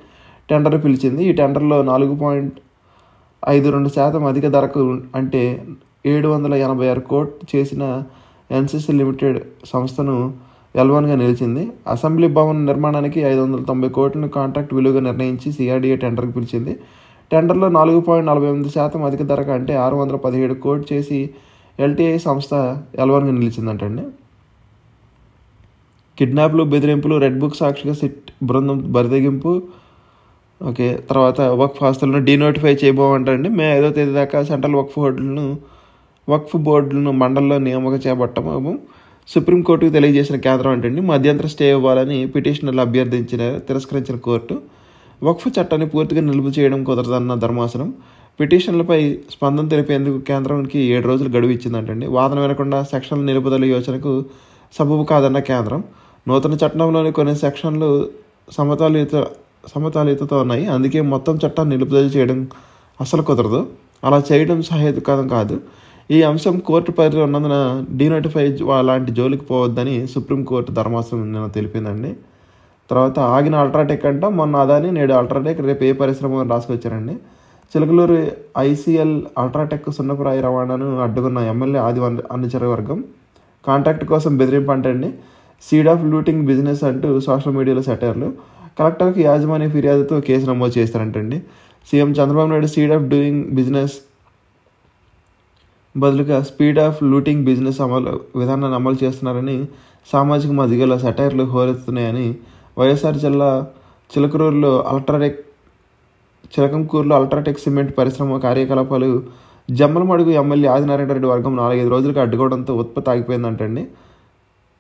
టెండర్ పిలిచింది. ఈ టెండర్లో 4.52% అధిక ధరకు అంటే 786 కోట్లు చేసిన ఎన్సీసీ లిమిటెడ్ సంస్థను L1గా నిలిచింది. అసెంబ్లీ భవన నిర్మాణానికి 590 కోట్లను కాంట్రాక్ట్ విలువగా నిర్ణయించి సిఆర్డీఏ టెండర్కి పిలిచింది. టెండర్లో 4.48% అధిక ధరకు అంటే 617 కోట్లు చేసి ఎల్టీఐ సంస్థ L1గా నిలిచిందంటండి. కిడ్నాప్లు, బెదిరింపులు, రెడ్ బుక్ సాక్షిగా సిట్ బృందం బరితెగింపు. తర్వాత వక్ఫ్ ఆస్తులను డీనోటిఫై చేయబోమంటారండి. మే 5వ తేదీ దాకా సెంట్రల్ వక్ఫ్ బోర్డులను మండలిలో నియామకం చేపట్టము సుప్రీంకోర్టుకు తెలియజేసిన కేంద్రం అంటండి. మధ్యంతర స్టే ఇవ్వాలని పిటిషనర్లు తిరస్కరించిన కోర్టు వక్ఫ్ చట్టాన్ని పూర్తిగా నిలుపు చేయడం కుదరదన్న ధర్మాసనం పిటిషన్లపై స్పందన తెలిపేందుకు కేంద్రానికి 7 రోజులు గడువు ఇచ్చిందంటండి. వాదన వినకుండా సెక్షన్ల నిలుపుదల యోచనకు సబబు కాదన్న కేంద్రం నూతన చట్టంలోని కొన్ని సెక్షన్లు సమతాలితతో ఉన్నాయి. అందుకే మొత్తం చట్టాన్ని నిలుపుదల చేయడం అసలు కుదరదు. అలా చేయడం సహేతుకం కాదు. ఈ అంశం కోర్టు పరిధిలో ఉన్నందున డీనోటిఫై లాంటి జోలికి పోవద్దని సుప్రీంకోర్టు ధర్మాసనం నిన్న తెలిపిందండి. తర్వాత ఆగిన అల్ట్రాటెక్ అంట మొన్న అదాని నేడు అల్ట్రాటెక్ రేపు ఏ పరిశ్రమ రాసుకొచ్చారండి. చిలకలూరు ఐసీఎల్ అల్ట్రాటెక్ సున్నపురాయి రవాణాను అడ్డుకున్న ఎమ్మెల్యే ఆది అనుచర వర్గం కాంట్రాక్ట్ కోసం బెదిరింపు అంటండి. సీడ్ ఆఫ్ లూటింగ్ బిజినెస్ అంటూ సోషల్ మీడియాలో సెటైర్లు. కలెక్టర్కి యాజమాన్య ఫిర్యాదుతో కేసు నమోదు చేస్తారంటండి. CM Chandrababu Naidu seed of doing business బదులుగా స్పీడ్ ఆఫ్ లూటింగ్ బిజినెస్ విధానాన్ని అమలు చేస్తున్నారని సామాజిక మాధ్యమాల్లో సెటైర్లు హోరెత్తున్నాయని వైఎస్ఆర్ జిల్లా చిలకంకూరులో అల్ట్రాటెక్ సిమెంట్ పరిశ్రమ కార్యకలాపాలు జమ్మలమడుగు ఎమ్మెల్యే ఆదినారాయణ రెడ్డి వర్గం 4-5 రోజులుగా అడ్డుకోవడంతో ఉత్పత్తి ఆగిపోయిందంటండి.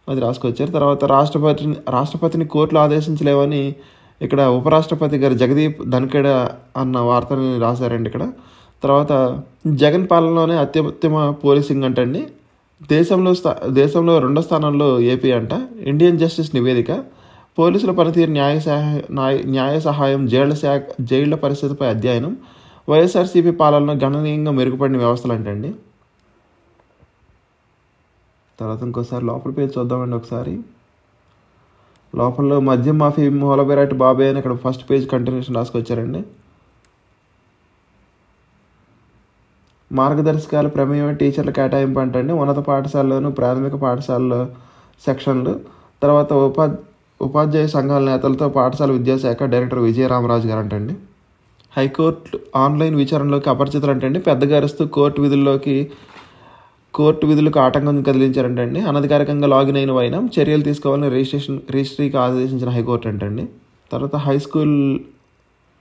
అది రాసుకొచ్చారు. తర్వాత రాష్ట్రపతిని కోర్టులు ఆదేశించలేవని ఇక్కడ ఉపరాష్ట్రపతి గారు జగదీప్ ధన్ఖడ్ అన్న వార్తని రాశారండి ఇక్కడ. తర్వాత జగన్ పాలనలోనే అత్యుత్తమ పోలీసింగ్ అంటండి. దేశంలో 2వ స్థానంలో ఏపీ అంట. ఇండియన్ జస్టిస్ నివేదిక పోలీసుల పనితీరు న్యాయ సహాయం జైళ్ల పరిస్థితిపై అధ్యయనం వైఎస్ఆర్సీపీ పాలనలో గణనీయంగా మెరుగుపడిన వ్యవస్థలు అంటండి. తర్వాత ఇంకోసారి లోపల పేరు చూద్దామండి. ఒకసారి లోపల మద్యం మాఫీ మూలబెరాటి బాబాయ్ అని ఇక్కడ ఫస్ట్ పేజ్ కంటిన్యూషన్ రాసుకొచ్చారండి. మార్గదర్శకాల ప్రమేయం టీచర్ల కేటాయింపు అంటండి. ఉన్నత పాఠశాలలోను ప్రాథమిక పాఠశాలలో సెక్షన్లు. తర్వాత ఉపాధ్యాయ సంఘాల నేతలతో పాఠశాల విద్యాశాఖ డైరెక్టర్ విజయరామరాజు గారు అంటండి. హైకోర్టు ఆన్లైన్ విచారణలోకి అపరిచితులు అంటండి. పెద్దగా అరుస్తూ కోర్టు విధులకు ఆటంకం కదిలించారంటండి. అనధికారికంగా లాగిన్ అయిన వైనం చర్యలు తీసుకోవాలని రిజిస్ట్రీకి ఆదేశించిన హైకోర్టు అంటండి. తర్వాత హై స్కూల్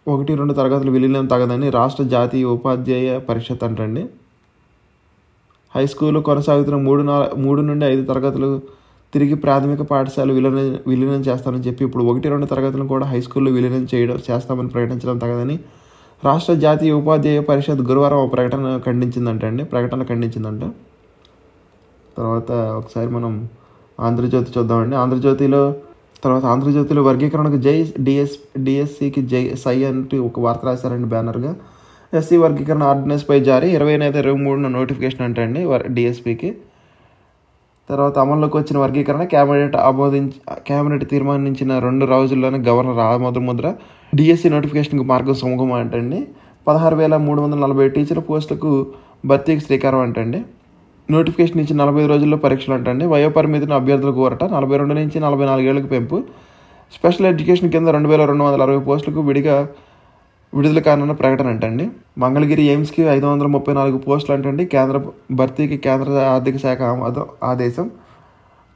1-2 తరగతులు విలీనం తగదని రాష్ట్ర జాతీయ ఉపాధ్యాయ పరిషత్ అంటండి. హై స్కూల్ కొనసాగుతున్న 3 నుండి 5 తరగతులు తిరిగి ప్రాథమిక పాఠశాల విలీనం చేస్తామని చెప్పి ఇప్పుడు 1-2 తరగతులను కూడా హై స్కూల్లో విలీనం చేస్తామని ప్రకటించడం తగదని రాష్ట్ర జాతీయ ఉపాధ్యాయ పరిషత్ గురువారం ప్రకటన ఖండించిందంట. తర్వాత ఒకసారి మనం ఆంధ్రజ్యోతి చూద్దామండి. ఆంధ్రజ్యోతిలో వర్గీకరణకు జై డిఎస్సికి జై సై అంటూ ఒక వార్త రాశారండి బ్యానర్గా. ఎస్సీ వర్గీకరణ ఆర్డినెన్స్పై జారీ 20/23 నోటిఫికేషన్ అంటండి డిఎస్పీకి. తర్వాత అమల్లోకి వచ్చిన వర్గీకరణ క్యాబినెట్ తీర్మానించిన 2 రోజుల్లోనే గవర్నర్ ఆమోదముద్ర. డిఎస్సి నోటిఫికేషన్కి మార్గం సుముఖం అంటండి. 16,340 టీచర్ పోస్టులకు భర్తీకి శ్రీకారం అంటండి. నోటిఫికేషన్ ఇచ్చి 45 రోజుల్లో పరీక్షలు అంటండి. వయోపరిమితిని అభ్యర్థులకు కోరట 42 నుంచి 44 ఏళ్లకు పెంపు. స్పెషల్ ఎడ్యుకేషన్ కింద 2,260 పోస్టులకు విడుదల కానున్న ప్రకటన అంటండి. మంగళగిరి ఎయిమ్స్కి 534 పోస్టులు అంటండి. భర్తీకి కేంద్ర ఆర్థిక శాఖ ఆదేశం.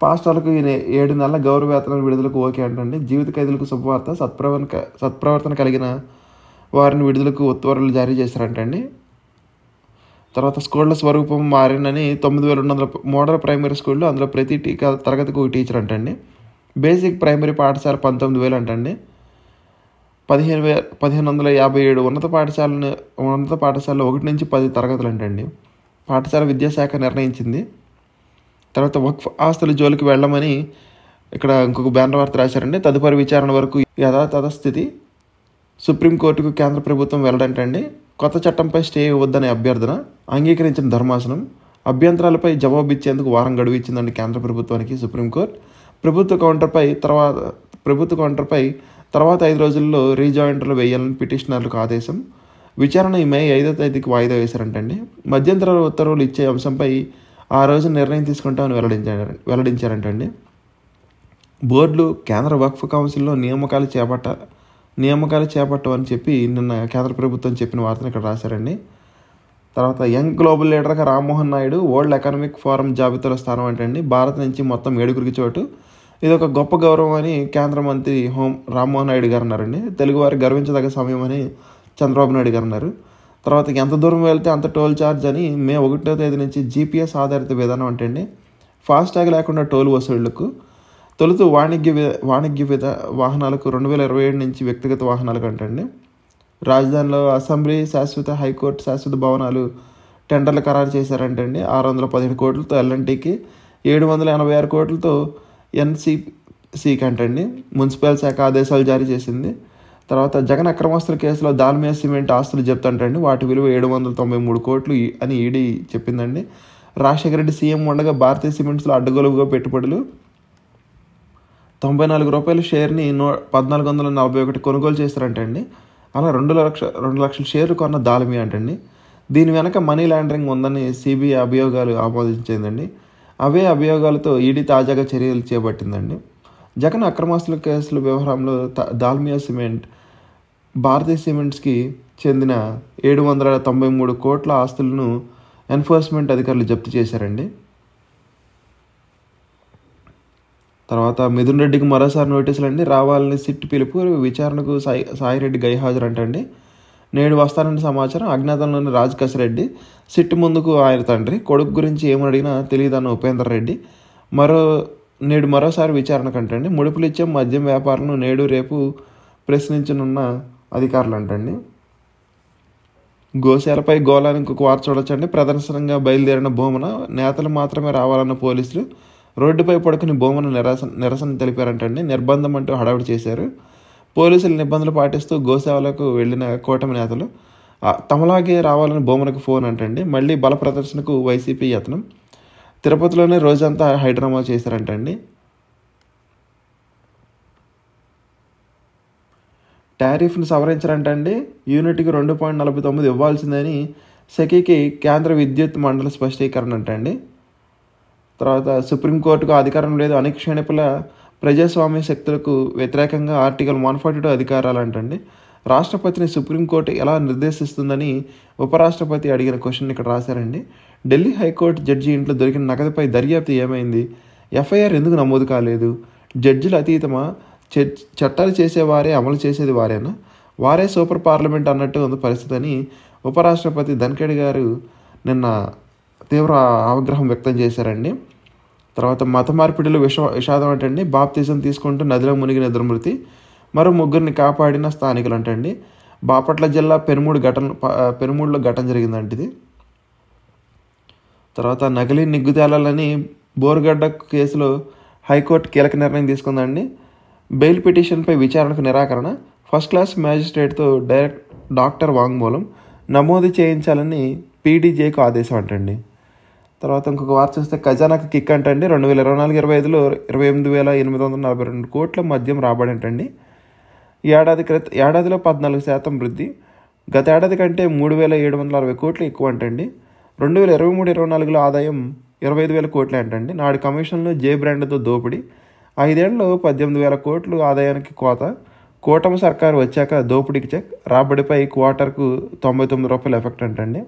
పాస్టర్లకు 7 నెలల గౌరవ వేతనాల విడుదలకు ఓకే అంటండి. జీవిత ఖైదీలకు శుభవార్త. సత్ప్రవర్తన కలిగిన వారిని విడుదలకు ఉత్తర్వులు జారీ చేశారంటండి. తర్వాత స్కూళ్ళ స్వరూపం మారినని 9,200 మోడల్ ప్రైమరీ స్కూళ్ళు, అందులో ప్రతి తరగతికి ఒక టీచర్ అంటండి. బేసిక్ ప్రైమరీ పాఠశాల 19,000 అంటండి. 1,557 ఉన్నత పాఠశాలలో 1 నుంచి 10 తరగతులు అంటండి. పాఠశాల విద్యాశాఖ నిర్ణయించింది. తర్వాత వక్ఫ్ ఆస్తుల జోలికి వెళ్ళమని ఇక్కడ ఇంకొక బ్యానర్ వార్త రాశారండి. తదుపరి విచారణ వరకు యథాతథస్థితి. సుప్రీంకోర్టుకు కేంద్ర ప్రభుత్వం వెల్లడంటండి. కొత్త చట్టంపై స్టే ఇవ్వద్దనే అభ్యర్థన అంగీకరించిన ధర్మాసనం. అభ్యంతరాలపై జవాబు ఇచ్చేందుకు వారం గడువు ఇచ్చిందండి కేంద్ర ప్రభుత్వానికి సుప్రీంకోర్టు. ప్రభుత్వ కౌంటర్పై తర్వాత 5 రోజుల్లో రీజాయింటర్లు వేయాలని పిటిషనర్లకు ఆదేశం. విచారణ ఈ మే 5వ తేదీకి వాయిదా వేశారంటండి. మధ్యంతర ఉత్తర్వులు ఇచ్చే అంశంపై ఆ రోజు నిర్ణయం తీసుకుంటామని వెల్లడించారంటండి. బోర్డులు కేంద్ర వక్ఫ్ కౌన్సిల్లో నియామకాలు చేపట్టమని చెప్పి నిన్న కేంద్ర ప్రభుత్వం చెప్పిన వార్తను ఇక్కడ రాశారండి. తర్వాత యంగ్ గ్లోబల్ లీడర్గా Rammohan Naidu world economic forum జాబితాలో స్థానం అంటండి. భారత్ నుంచి మొత్తం 7 చోటు. ఇది ఒక గొప్ప గౌరవం అని కేంద్ర మంత్రి రామ్మోహన్ నాయుడు గారు అన్నారండి. తెలుగువారి గర్వించదగ్గ సమయం అని చంద్రబాబు నాయుడు గారు అన్నారు. తర్వాత ఎంత దూరం వెళ్తే అంత టోల్ ఛార్జ్ అని మే 1వ తేదీ నుంచి జీపీఎస్ ఆధారిత విధానం అంటండి. ఫాస్టాగ్ లేకుండా టోల్ వసూళ్లకు. తొలుత వాణిజ్య వాహనాలకు 2027 నుంచి వ్యక్తిగత వాహనాలకు అంటండి. రాజధానిలో అసెంబ్లీ, హైకోర్టు శాశ్వత భవనాలు టెండర్లు ఖరారు చేశారంటండి. 617 కోట్లతో ఎల్ఎన్టీకి, 786 కోట్లతో ఎన్సీసీకి అంటండి. మున్సిపల్ శాఖ ఆదేశాలు జారీ చేసింది. తర్వాత జగన్ అక్రమాస్తుల కేసులో దాల్మియా సిమెంట్ ఆస్తులు జప్తు అంటండి. వాటి విలువ 793 కోట్లు అని ఈడీ చెప్పిందండి. రాజశేఖర రెడ్డి సీఎం ఉండగా భారతీయ సిమెంట్స్లో అడ్డగోలుగా పెట్టుబడులు. 94 రూపాయల షేర్ని 1,441 కొనుగోలు చేస్తారంటండి. అలా 2 లక్షల షేర్లు కొన్న దాల్మియా అంటండి. దీని వెనక మనీ లాండరింగ్ ఉందని సిబిఐ అభియోగాలు ఆమోదించిందండి. అవే అభియోగాలతో ఈడీ తాజాగా చర్యలు చేపట్టిందండి. జగన్ అక్రమాస్తుల కేసుల వ్యవహారంలో దాల్మియా సిమెంట్, భారతీయ సిమెంట్స్కి చెందిన 793 కోట్ల ఆస్తులను ఎన్ఫోర్స్మెంట్ అధికారులు జప్తు చేశారండి. తర్వాత మిథున్ రెడ్డికి మరోసారి నోటీసులు అండి. రావాలని సిట్ పిలుపు. విచారణకు సాయిరెడ్డి గైహాజరు అంటండి. నేడు వస్తానని సమాచారం. అజ్ఞాతంలోని రాజ్ కసిరెడ్డి సిట్ ముందుకు ఆయన తండ్రి. కొడుకు గురించి ఏమని అడిగినా తెలియదన్న ఉపేందర్ రెడ్డి నేడు మరోసారి విచారణకు అంటండి. ముడుపులు ఇచ్చే మద్యం వ్యాపారులను నేడు రేపు ప్రశ్నించనున్న అధికారులు అంటండి. గోశాలపై గోళానికి ఇంకొక వార్త చూడొచ్చండి. ప్రదర్శనంగా బయలుదేరిన భూమన నేతలు మాత్రమే రావాలన్న పోలీసులు రోడ్డుపై పడుకుని భూమన నిరసన తెలిపారంటండి. నిర్బంధం అంటూ హడావిడి చేశారు. పోలీసులు నిబంధనలు పాటిస్తూ గోసేవలకు వెళ్లిన కూటమి నేతలు తమలాగే రావాలని భూమనకు ఫోన్ అంటండి. మళ్ళీ బల ప్రదర్శనకు వైసీపీ యత్నం. తిరుపతిలోనే రోజంతా హైడ్రామా చేశారంటండి. టారిఫ్ను సవరించారంటండి. యూనిట్కి 2.49 ఇవ్వాల్సిందని సెకీకి కేంద్ర విద్యుత్ మండలి స్పష్టీకరణ అంటండి. తర్వాత సుప్రీంకోర్టుకు అధికారం లేదు. అనిక్షేణిపుల ప్రజాస్వామ్య శక్తులకు వ్యతిరేకంగా ఆర్టికల్ 142 అధికారాలు అంటండి. రాష్ట్రపతిని సుప్రీంకోర్టు ఎలా నిర్దేశిస్తుందని ఉపరాష్ట్రపతి అడిగిన క్వశ్చన్ ఇక్కడ రాశారండి. ఢిల్లీ హైకోర్టు జడ్జి ఇంట్లో దొరికిన నగదుపై దర్యాప్తు ఏమైంది? ఎఫ్ఐఆర్ ఎందుకు నమోదు కాలేదు? జడ్జిలు అతీతమా? చట్టాలు చేసేవారే అమలు చేసేది వారేనా? వారే సూపర్ పార్లమెంట్ అన్నట్టు ఉంది పరిస్థితి అని ఉపరాష్ట్రపతి ధన్ఖడ్ గారు నిన్న తీవ్ర ఆగ్రహం వ్యక్తం చేశారండి. తర్వాత మత మార్పిడిలో విషాదం అంటండి. బాప్తిజం తీసుకుంటూ నదిలో మునిగిన మృతి. మరో 3 కాపాడిన స్థానికులు అంటండి. బాపట్ల జిల్లా పెనుమూడులో ఘటన జరిగిందంటే ఇది. తర్వాత నకిలీ నిగ్గుతేలాలని బోరుగడ్డ కేసులో హైకోర్టు కీలక నిర్ణయం తీసుకుందండి. బెయిల్ పిటిషన్పై విచారణకు నిరాకరణ. ఫస్ట్ క్లాస్ మ్యాజిస్ట్రేట్తో డాక్టర్ వాంగ్మూలం. నమోదు చేయించాలని పీడీజేకు ఆదేశం అంటండి. తర్వాత ఇంకొక వార్త చూస్తే ఖజానాకి కిక్ అంటండి. 2024-25లో 28,842 కోట్ల మద్యం రాబడి అంటండి. ఏడాదిలో 14% వృద్ధి. గత ఏడాది కంటే 3,760 కోట్లు ఎక్కువ అంటండి. 2023-24లో ఆదాయం 25,000 కోట్లే అంటండి. నాడు కమిషన్లు జే బ్రాండ్తో దోపిడీ. 5 ఏళ్లలో 18,000 కోట్లు ఆదాయానికి కోత. కూటమి సర్కారు వచ్చాక దోపిడీకి చెక్. రాబడిపై క్వార్టర్కు ₹99 ఎఫెక్ట్ అంటండి.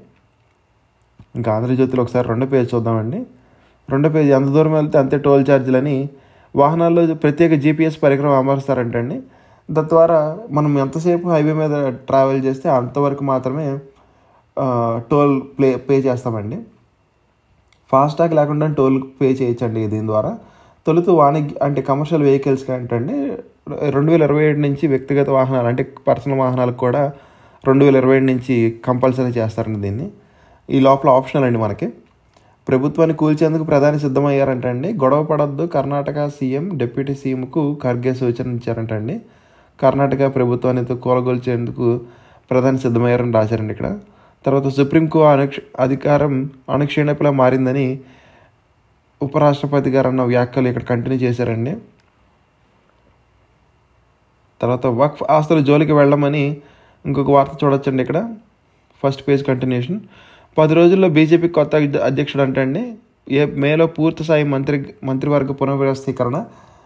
ఇంకా ఆంధ్రజ్యోతిలో ఒకసారి 2వ పేజీ చూద్దామండి. 2వ పేజీ ఎంత దూరం వెళ్తే అంతే టోల్ ఛార్జీలని వాహనాల్లో ప్రత్యేక జీపీఎస్ పరికరం అమరుస్తారంటండి. తద్వారా మనం ఎంతసేపు హైవే మీద ట్రావెల్ చేస్తే అంతవరకు మాత్రమే టోల్ పే చేస్తామండి. ఫాస్టాగ్ లేకుండా టోల్ పే చేయొచ్చండి దీని ద్వారా. తొలుత వాణిజ్య అంటే కమర్షియల్ వెహికల్స్కి అంటే 2027 నుంచి వ్యక్తిగత వాహనాలు అంటే పర్సనల్ వాహనాలకు కూడా 2027 నుంచి కంపల్సరీ చేస్తారండి దీన్ని. ఈ లోపల ఆప్షనల్ అండి మనకి. ప్రభుత్వాన్ని కూల్చేందుకు ప్రధాని సిద్ధమయ్యారంటండి. గొడవ పడద్దు కర్ణాటక సీఎం డిప్యూటీ సీఎంకు ఖర్గే సూచన ఇచ్చారంటండి. కర్ణాటక ప్రభుత్వాన్ని కూలగొల్చేందుకు ప్రధాని సిద్ధమయ్యారని రాశారండి ఇక్కడ. తర్వాత సుప్రీంకోర్టు అధికారం అణక్షీణిపలా మారిందని ఉపరాష్ట్రపతి గారు అన్న వ్యాఖ్యలు ఇక్కడ కంటిన్యూ చేశారండి. తర్వాత వక్ఫ్ ఆస్తుల జోలికి వెళ్ళమని ఇంకొక వార్త చూడొచ్చండి ఇక్కడ. First page continuation. 10 రోజుల్లో బీజేపీ కొత్త అధ్యక్షుడు అంటండి. మేలో పూర్తి స్థాయి మంత్రివర్గ పునర్వ్యవస్థీకరణ.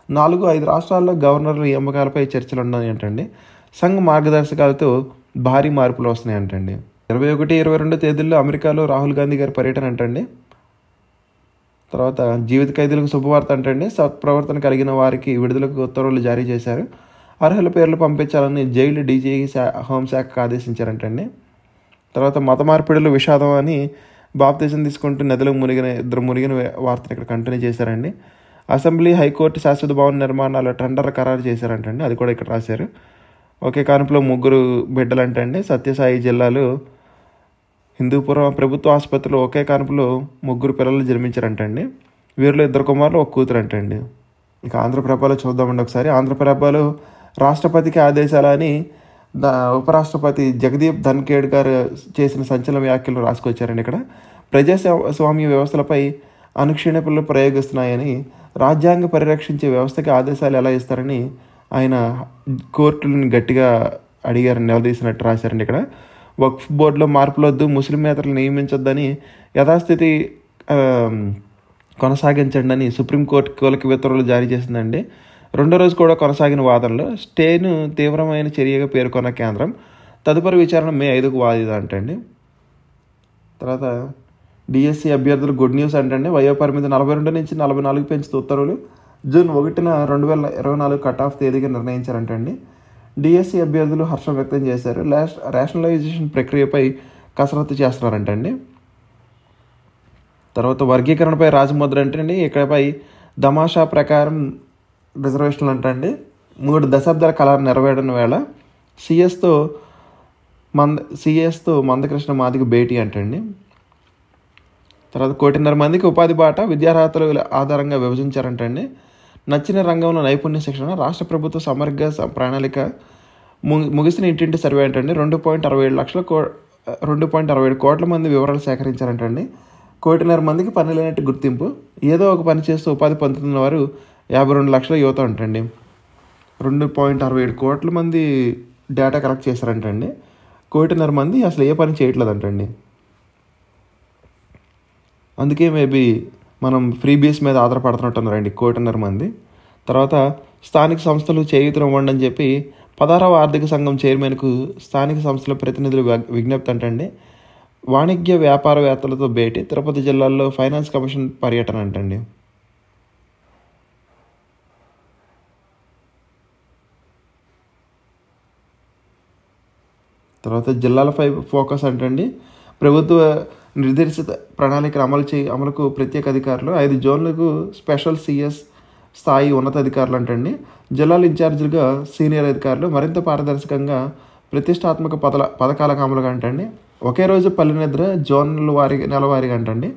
4-5 రాష్ట్రాల్లో గవర్నర్ల నియామకాలపై చర్చలు ఉన్నాయి అంటండి. సంఘ్ మార్గదర్శకాలతో భారీ మార్పులు వస్తున్నాయి అంటండి. 21-22 తేదీల్లో అమెరికాలో రాహుల్ గాంధీ గారి పర్యటన అంటండి. తర్వాత జీవిత ఖైదీలకు శుభవార్త అంటండి. సత్ప్రవర్తన కలిగిన వారికి విడుదలకు ఉత్తర్వులు జారీ చేశారు. అర్హుల పేర్లు పంపించాలని జైలు డీజీఐ హోంశాఖకు ఆదేశించారంటండి. తర్వాత మత మార్పిడులు విషాదం అని బాప్తిజం తీసుకుంటూ నదిలో మునిగిన వార్తను ఇక్కడ కంటిన్యూ చేశారండి. అసెంబ్లీ హైకోర్టు శాశ్వత భవన నిర్మాణాల టెండర్ ఖరారు చేశారంటండి. అది కూడా ఇక్కడ రాశారు. ఒకే కాన్పులో 3 బిడ్డలు అంటండి. సత్యసాయి జిల్లాలో హిందూపురం ప్రభుత్వ ఆసుపత్రిలో ఒకే కాన్పులో 3 పిల్లలు జన్మించారంటండి. వీరిలో 2 కుమారులు 1 కూతురు అంటండి. ఇక ఆంధ్రప్రభలో చూద్దామండి ఒకసారి. ఆంధ్రప్రభలో రాష్ట్రపతికి ఆదేశాలని ఉపరాష్ట్రపతి జగదీప్ ధన్ఖేడ్ గారు చేసిన సంచలన వ్యాఖ్యలు రాసుకొచ్చారండి ఇక్కడ. ప్రజాస్వామ్య వ్యవస్థలపై అనుక్షీణింపులు ప్రయోగిస్తున్నాయని, రాజ్యాంగ పరిరక్షించే వ్యవస్థకి ఆదేశాలు ఎలా ఇస్తారని ఆయన కోర్టులను గట్టిగా అడిగారని నిలదీసినట్టు రాశారండి ఇక్కడ. వక్ఫ్ బోర్డులో మార్పులొద్దు, ముస్లిమేతరులు నియమించొద్దని యథాస్థితి కొనసాగించండి అని సుప్రీంకోర్టు కీలక ఉత్తర్వులు జారీ చేసిందండి. 2వ రోజు కూడా కొనసాగిన వాదనలో స్టేను తీవ్రమైన చర్యగా పేర్కొన్న కేంద్రం తదుపరి విచారణ మే 5కు వాయిదా అంటండి. తర్వాత డిఎస్సి అభ్యర్థులు గుడ్ న్యూస్ అంటండి. వయోపరిమితి 42 నుంచి 44 పెంచుతూ ఉత్తర్వులు జూన్ 1న 2024 కట్ ఆఫ్ తేదీగా నిర్ణయించారంటండి. డిఎస్సి అభ్యర్థులు హర్షం వ్యక్తం చేశారు. రేషనలైజేషన్ ప్రక్రియపై కసరత్తు చేస్తున్నారంటండి. తర్వాత వర్గీకరణపై రాజముద్ర అంటండి. ఇకపై దమాషా ప్రకారం రిజర్వేషన్లు అంటండి. 3 దశాబ్దాల కళ నెరవేరిన వేళ సిఎస్తో మందకృష్ణ మాదిగ భేటీ అంటండి. తర్వాత 1.5 మందికి ఉపాధి బాట విద్యార్హతల ఆధారంగా విభజించారంటండి. నచ్చిన రంగంలో నైపుణ్య శిక్షణ. రాష్ట్ర ప్రభుత్వ సమగ్ర ప్రణాళిక ముగిసిన ఇంటింటి సర్వే అంటండి. 2.67 కోట్ల మంది వివరాలు సేకరించారంటండి. 1.5 మందికి పని లేనట్టు గుర్తింపు. ఏదో ఒక పని చేస్తూ ఉపాధి పొందుతున్న వారు 52 లక్షల యువత అంటండి. 2.67 కోట్ల మంది డేటా కలెక్ట్ చేశారంటండి. 1.5 మంది అసలు ఏ పని చేయట్లేదంటండి. అందుకే మేబీ మనం ఫ్రీ బేస్ మీద ఆధారపడుతున్నట్టున్నారండి 1.5 మంది. తర్వాత స్థానిక సంస్థలు చేయూతనివ్వండి అని చెప్పి 16వ ఆర్థిక సంఘం చైర్మన్కు స్థానిక సంస్థల ప్రతినిధులు విజ్ఞప్తి అంటండి. వాణిజ్య వ్యాపారవేత్తలతో భేటీ. తిరుపతి జిల్లాలో ఫైనాన్స్ కమిషన్ పర్యటన అంటండి. తర్వాత జిల్లాలపై ఫోకస్ అంటండి. ప్రభుత్వ నిర్దేశిత ప్రణాళికలు అమలుకు ప్రత్యేక అధికారులు. 5 జోన్లకు స్పెషల్ సిఎస్ స్థాయి ఉన్నతాధికారులు అంటండి. జిల్లాల ఇన్ఛార్జీలుగా సీనియర్ అధికారులు. మరింత పారదర్శకంగా ప్రతిష్టాత్మక పథకాలకు అమలుగా అంటండి. ఒకే రోజు పల్లె నిద్ర జోన్ల వారీగా నెలవారీగా అంటండి.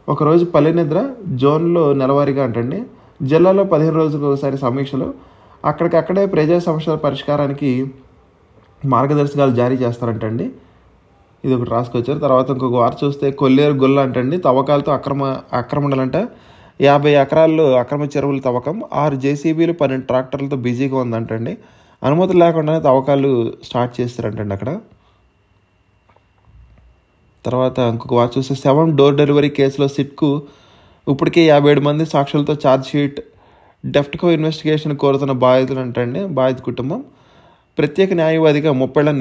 ఒకరోజు పల్లె నిద్ర జోన్లో నెలవారీగా అంటండి. జిల్లాలో 15 రోజులకు ఒకసారి సమీక్షలు. అక్కడికక్కడే ప్రజా సమస్యల పరిష్కారానికి మార్గదర్శకాలు జారీ చేస్తారంటండి. ఇది ఒకటి రాసుకొచ్చారు. తర్వాత ఇంకొక వార్త చూస్తే కొల్లేరు గొల్ల అంటండి తవ్వకాలతో ఆక్రమణలంట 50 ఎకరాల్లో అక్రమ చెరువుల తవ్వకం, 6 జేసీబీలు 12 ట్రాక్టర్లతో బిజీగా ఉందంటండి. అనుమతులు లేకుండానే తవ్వకాలు స్టార్ట్ చేస్తారంటండి అక్కడ. తర్వాత ఇంకొక వార్త చూస్తే 7 డోర్ డెలివరీ కేసులో సిట్కు ఇప్పటికే 57 మంది సాక్షులతో ఛార్జ్షీట్, డెఫ్ట్కో ఇన్వెస్టిగేషన్ కోరుతున్న బాధితులు అంటండి. బాధిత కుటుంబం ప్రత్యేక న్యాయవాదిగా 30 ఏళ్ల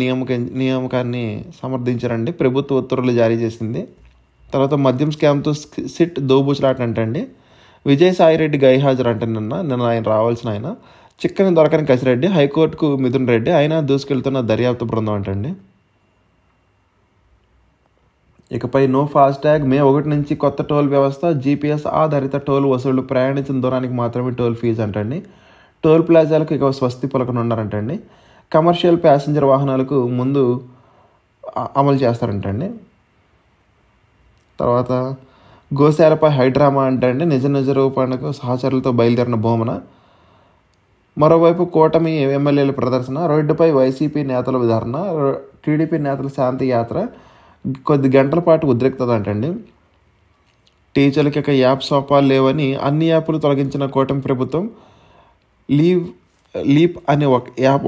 నియామకాన్ని సమర్థించారండి. ప్రభుత్వ ఉత్తర్వులు జారీ చేసింది. తర్వాత మద్యం స్కామ్తో సిట్ దోబూచులాట అంటండి. విజయసాయిరెడ్డి గైహాజరు అంటే నిన్న ఆయన రావాల్సిన ఆయన చిక్కని దొరకని కసిరెడ్డి, హైకోర్టుకు మిథున్ రెడ్డి, ఆయన దూసుకెళ్తున్న దర్యాప్తు బృందం అంటండి. ఇకపై నో ఫాస్టాగ్, మే 1 నుంచి కొత్త టోల్ వ్యవస్థ, జీపీఎస్ ఆధారిత టోల్ వసూళ్లు, ప్రయాణించిన దూరానికి మాత్రమే టోల్ ఫీజు అంటండి. టోల్ ప్లాజాలకు ఇక స్వస్తి పలకనున్నారంటండి. కమర్షియల్ ప్యాసింజర్ వాహనాలకు ముందు అమలు చేస్తారంటండి. తర్వాత గోశాలపై హైడ్రామా అంటండి. నిజ రూపానికి సహచరులతో బయలుదేరిన భూమన. మరోవైపు కూటమి ఎమ్మెల్యేల ప్రదర్శన, రోడ్డుపై వైసీపీ నేతల విధారణ, టీడీపీ నేతల శాంతి యాత్ర, కొద్ది గంటల పాటు ఉద్రిక్తత అంటండి. టీచర్లకి ఇక యాప్ సోపాలు లేవని అన్ని యాప్లు తొలగించిన కూటమి ప్రభుత్వం. లీప్ అనే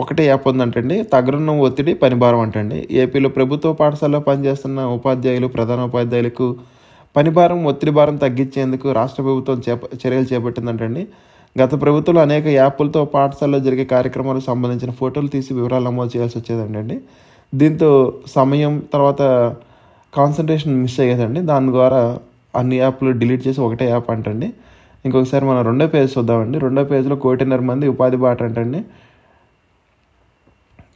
ఒకటే యాప్ ఉందంటండి. తగ్గనున్న ఒత్తిడి, పనిభారం అంటండి. ఏపీలో ప్రభుత్వ పాఠశాలలో పనిచేస్తున్న ఉపాధ్యాయులు, ప్రధాన ఉపాధ్యాయులకు పనిభారం, ఒత్తిడి భారం తగ్గించేందుకు రాష్ట్ర ప్రభుత్వం చర్యలు చేపట్టిందంటండి. గత ప్రభుత్వంలో అనేక యాప్లతో పాఠశాలలో జరిగే కార్యక్రమాలకు సంబంధించిన ఫోటోలు తీసి వివరాలు నమోదు చేయాల్సి వచ్చేదండి. దీంతో సమయం, తర్వాత కాన్సన్ట్రేషన్ మిస్ అయ్యేదండి. దాని ద్వారా అన్ని యాప్లు డిలీట్ చేసి ఒకటే యాప్ అంటండి. ఇంకొకసారి మనం 2వ పేజ్ చూద్దామండి. 2వ పేజ్లో 1.5 మంది ఉపాధి బాట అంటండి.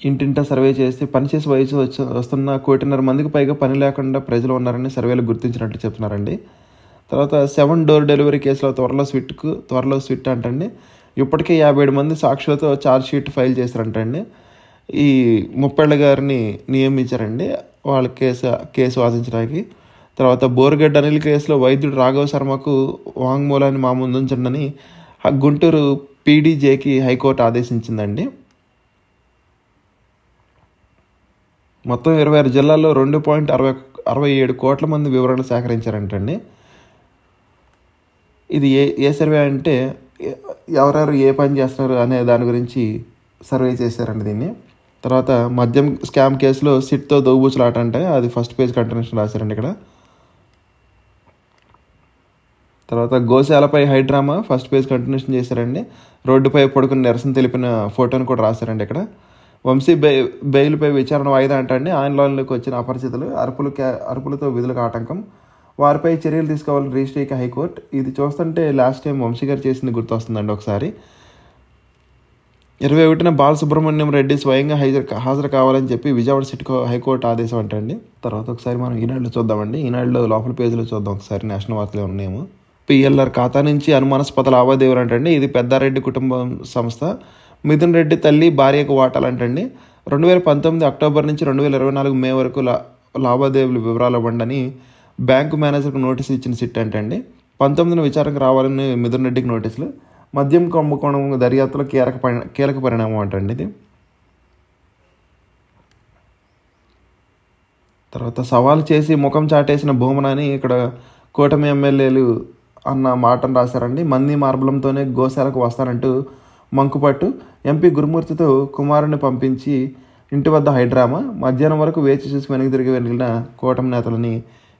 ఇంటింటా సర్వే చేసి పనిచేసే వయసు వస్తున్న 1.5 మందికి పైగా పని లేకుండా ప్రజలు ఉన్నారని సర్వేలు గుర్తించినట్టు చెప్తున్నారండి. తర్వాత 7 డోర్ డెలివరీ కేసులో త్వరలో స్విట్ అంటండి. ఇప్పటికే 57 మంది సాక్షులతో ఛార్జ్షీట్ ఫైల్ చేశారంటండి. ఈ 30 ఏళ్ల గారిని నియమించారండి వాళ్ళ కేసు వాదించడానికి. తర్వాత బోరుగడ్డ అనిల్ కేసులో వైద్యుడు రాఘవ శర్మకు వాంగ్మూలాన్ని మా ముందుంచండి గుంటూరు పీడీజేకి హైకోర్టు ఆదేశించిందండి. మొత్తం 26 జిల్లాల్లో 2.67 కోట్ల మంది వివరాలు సేకరించారంటండి. ఇది ఏ సర్వే అంటే ఎవరెవరు ఏ పని చేస్తున్నారు అనే దాని గురించి సర్వే చేశారండి దీన్ని. తర్వాత మద్యం స్కామ్ కేసులో సిట్తో దోబూచులాట అంటే అది ఫస్ట్ పేజ్ కంటిన్యూషన్ రాశారండి ఇక్కడ. తర్వాత గోశాలపై హైడ్రామా ఫస్ట్ పేజ్ కంటిన్యూషన్ చేశారండి. రోడ్డుపై పడుకుని నిరసన తెలిపిన ఫోటోని కూడా రాశారండి ఇక్కడ. వంశీ బెయిల్పై విచారణ వాయిదా అంటండి. ఆన్లైన్లోకి వచ్చిన అపరిచితులు అరుపులతో విధులకు ఆటంకం, వారిపై చర్యలు తీసుకోవాలని రిజిస్ట్రీకి హైకోర్టు. ఇది చూస్తుంటే లాస్ట్ టైం వంశీ గారు చేసింది గుర్తొస్తుందండి ఒకసారి. 21న బాలసుబ్రహ్మణ్యం రెడ్డి స్వయంగా హాజరు కావాలని చెప్పి విజయవాడ సిట్కు హైకోర్టు ఆదేశం అంటండి. తర్వాత ఒకసారి మనం ఈనాడులో చూద్దామండి. ఈనాడులో లోపల పేజీలో చూద్దాం ఒకసారి నేషనల్ వార్తలు ఉన్నాయేమో. పిఎల్ఆర్ ఖాతా నుంచి అనుమానాస్పద లావాదేవీలు అంటండి. ఇది పెద్దారెడ్డి కుటుంబం సంస్థ. మిథున్ రెడ్డి తల్లి భార్యకు వాటాలంటండి. 2019 అక్టోబర్ నుంచి 2024 మే వరకు లావాదేవీలు వివరాలు ఇవ్వండి బ్యాంకు మేనేజర్కు నోటీసులు ఇచ్చిన సిట్ అంటండి. 19న విచారణకు రావాలని మిథున్ రెడ్డికి నోటీసులు. మద్యం కుంభకోణం దర్యాప్తులో కీలక పరిణామం అంటండి ఇది. తర్వాత సవాల్ చేసి ముఖం చాటేసిన భూమనాని ఇక్కడ కూటమి ఎమ్మెల్యేలు అన్న మాటను రాశారండి. మంది మార్బలంతోనే గోశాలకు వస్తానంటూ మంకుపట్టు, ఎంపీ గురుమూర్తితో కుమారుని పంపించి ఇంటి వద్ద హైడ్రామా, మధ్యాహ్నం వరకు వేచి చూసి వెనక్కి తిరిగి వెళ్ళిన కూటమి నేతలని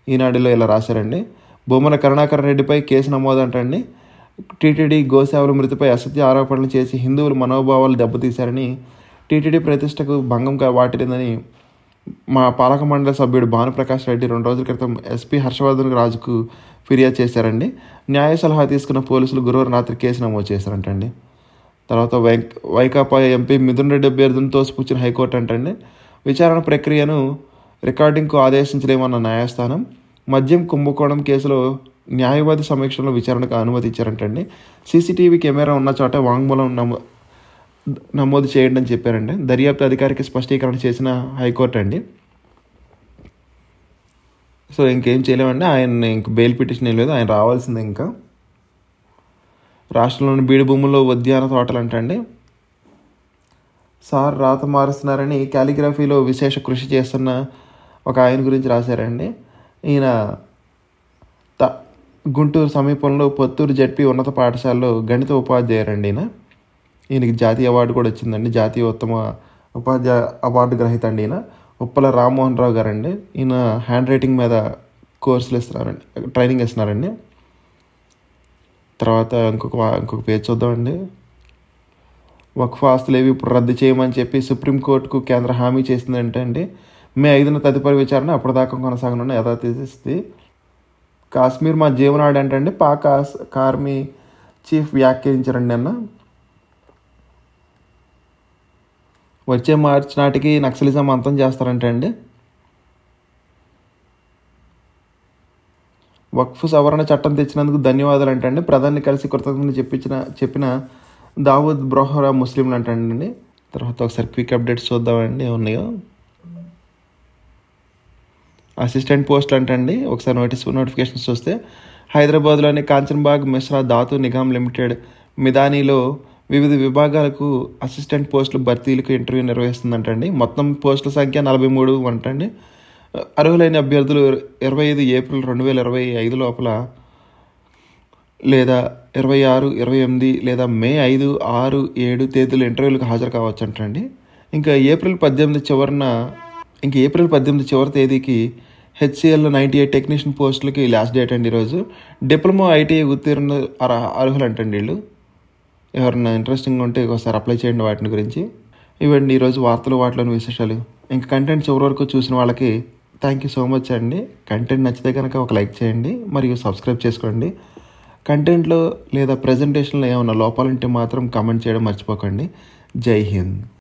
ఈనాడులో ఇలా రాశారండి. భూమన కరుణాకర్ రెడ్డిపై కేసు నమోదు అంటండి. టీటీడీ గోసేవల మృతిపై అసత్య ఆరోపణలు చేసి హిందువుల మనోభావాలు దెబ్బతీశారని, టీటీడీ ప్రతిష్టకు భంగం వాటిల్లిందని మా పాలక మండలి సభ్యుడు భానుప్రకాష్ రెడ్డి 2 రోజుల క్రితం ఎస్పీ హర్షవర్ధన్ రాజుకు ఫిర్యాదు చేశారండి. న్యాయ సలహా తీసుకున్న పోలీసులు గురువారం రాత్రి కేసు నమోదు చేశారంటండి. తర్వాత వైకాపా ఎంపీ మిథున్ రెడ్డి అభ్యర్థులను తోసిపుచ్చిన హైకోర్టు అంటండి. విచారణ ప్రక్రియను రికార్డింగ్కు ఆదేశించలేమన్న న్యాయస్థానం. మద్యం కుంభకోణం కేసులో న్యాయవాది సమీక్షలో విచారణకు అనుమతి ఇచ్చారంటండి. సీసీటీవీ కెమెరా ఉన్న చోట వాంగ్మూలం నమోదు చేయండి అని చెప్పారండి. దర్యాప్తు అధికారికి స్పష్టీకరణ చేసిన హైకోర్టు అండి. సో ఇంకేం చేయలేమండి. ఆయన ఇంక బెయిల్ పిటిషన్ ఏం లేదు, ఆయన రావాల్సిందే. ఇంకా రాష్ట్రంలోని బీడు భూముల్లో ఉద్యాన తోటలు అంటండి. సార్ రాత మారుస్తున్నారని కాలిగ్రఫీలో విశేష కృషి చేస్తున్న ఒక ఆయన గురించి రాశారండి. ఈయన గుంటూరు సమీపంలో పొత్తూరు జడ్పీ ఉన్నత పాఠశాలలో గణిత ఉపాధ్యాయురండి. ఈయనకి జాతీయ అవార్డు కూడా వచ్చిందండి. జాతీయ ఉత్తమ ఉపాధ్యాయ అవార్డు గ్రహీత అండి ఈయన. ఉప్పల రామ్మోహన్ రావు గారండి. ఈయన హ్యాండ్ రైటింగ్ మీద కోర్సులు ఇస్తున్నారండి, ట్రైనింగ్ ఇస్తున్నారండి. తర్వాత ఇంకొక పేజ్ చూద్దామండి. వక్ఫ్ ఆస్తులు ఏవి ఇప్పుడు రద్దు చేయమని చెప్పి సుప్రీంకోర్టుకు కేంద్ర హామీ చేసిందంటే అండి, మే 5న తదుపరి విచారణ అప్పటిదాకా కొనసాగనున్న యథాతథిస్థితి. కాశ్మీర్ మా జీవనాడు అంటే పాక్ ఆర్మీ చీఫ్ వ్యాఖ్యానించారండి అన్న. వచ్చే మార్చి నాటికి నక్సలిజం అంతం చేస్తారంటే అండి. వక్ఫ్ సవరణ చట్టం తెచ్చినందుకు ధన్యవాదాలు అంటండి. ప్రధాని కలిసి కృతజ్ఞతలు చెప్పిన దావూద్ బ్రోహరా ముస్లింలు అంటండి. తర్వాత ఒకసారి క్విక్ అప్డేట్స్ చూద్దామండి ఏమున్నాయో. అసిస్టెంట్ పోస్టులు అంటండి. ఒకసారి నోటిఫికేషన్స్ చూస్తే హైదరాబాద్లోని కాంచన్బాగ్ మిశ్రా ధాతు నిగమ్ లిమిటెడ్ మిదానీలో వివిధ విభాగాలకు అసిస్టెంట్ పోస్టులు భర్తీలకు ఇంటర్వ్యూ నిర్వహిస్తుందంటండి. మొత్తం పోస్టుల సంఖ్య 43 అంటండి. అర్హులైన అభ్యర్థులు 25 ఏప్రిల్ 2025 లోపల లేదా 26, 28 లేదా మే 5, 6, 7 తేదీలు ఇంటర్వ్యూలకు హాజరు కావచ్చు అంటండి. ఇంకా ఏప్రిల్ 18 చివరి తేదీకి HCL 98 టెక్నీషియన్ పోస్టులకి లాస్ట్ డేట్ అండి ఈరోజు. డిప్లొమా ITI ఉత్తీర్ణ అర్హులు అంటండి వీళ్ళు. ఎవరన్నా ఇంట్రెస్టింగ్ ఉంటే ఒకసారి అప్లై చేయండి వాటిని గురించి. ఇవ్వండి ఈరోజు వార్తలు, వాటిలోని విశేషాలు. ఇంకా కంటెంట్ చివరి వరకు చూసిన వాళ్ళకి థ్యాంక్ యూ సో మచ్ అండి. కంటెంట్ నచ్చితే కనుక ఒక లైక్ చేయండి మరియు సబ్స్క్రైబ్ చేసుకోండి. కంటెంట్లో లేదా ప్రజెంటేషన్లో ఏమైనా లోపాలుంటే మాత్రం కామెంట్ చేయడం మర్చిపోకండి. జై హింద్.